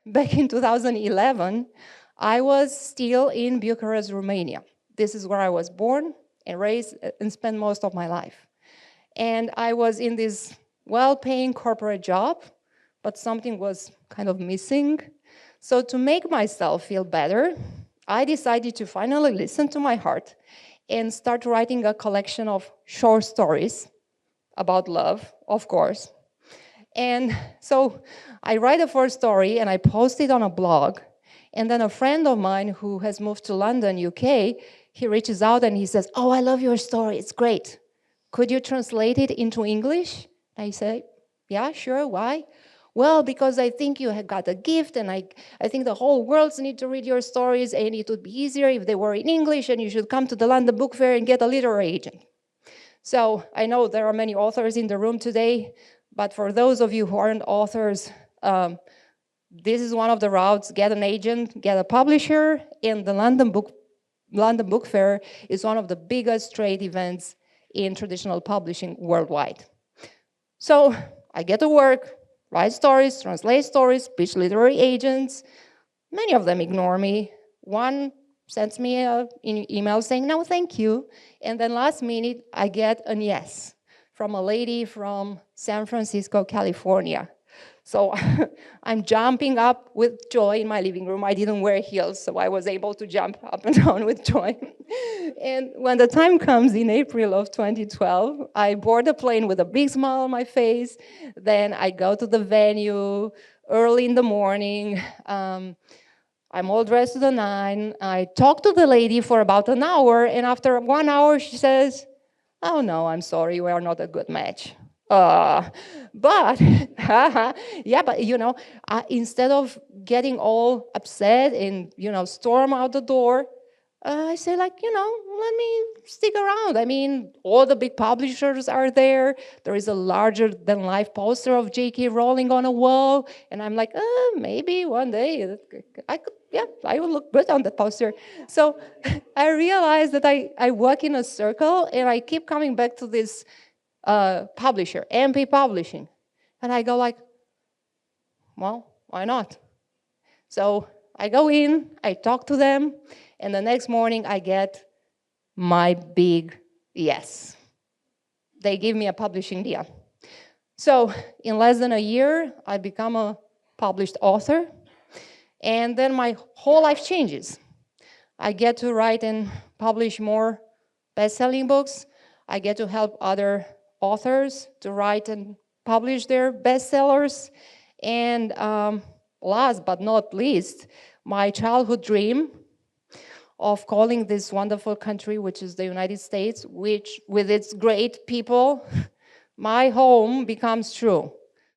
back in 2011, I was still in Bucharest, Romania. This is where I was born and raised and spent most of my life. And I was in this well-paying corporate job, but something was kind of missing. So to make myself feel better, I decided to finally listen to my heart and start writing a collection of short stories about love, of course. And so I write a first story and I post it on a blog. And then a friend of mine who has moved to London, UK, he reaches out and he says, "Oh, I love your story, it's great. Could you translate it into English?" I say, "Yeah, sure, why?" "Well, because I think you have got a gift and I think the whole world needs to read your stories and it would be easier if they were in English and you should come to the London Book Fair and get a literary agent." So I know there are many authors in the room today, but for those of you who aren't authors, this is one of the routes: get an agent, get a publisher, and the London Book Fair is one of the biggest trade events in traditional publishing worldwide. So I get to work, write stories, translate stories, pitch literary agents. Many of them ignore me. One sends me an email saying, "No, thank you." And then last minute, I get a yes from a lady from San Francisco, California. So I'm jumping up with joy in my living room. I didn't wear heels, so I was able to jump up and down with joy. And when the time comes in April of 2012, I board a plane with a big smile on my face. Then I go to the venue early in the morning. I'm all dressed to the nine. I talk to the lady for about an hour, and after 1 hour, she says, "Oh no, I'm sorry, we are not a good match." But, yeah, but instead of getting all upset and, storm out the door, I say, let me stick around. I mean, all the big publishers are there. There is a larger-than-life poster of J.K. Rowling on a wall. And I'm like, maybe one day I will look good on the poster. So I realized that I work in a circle, and I keep coming back to this publisher, MP Publishing. And I go like, well, why not? So I go in, I talk to them, and the next morning I get my big yes. They give me a publishing deal. So in less than a year, I become a published author, and then my whole life changes. I get to write and publish more best-selling books. I get to help other authors to write and publish their bestsellers. And last but not least, my childhood dream of calling this wonderful country, which is the United States, which with its great people, my home, becomes true.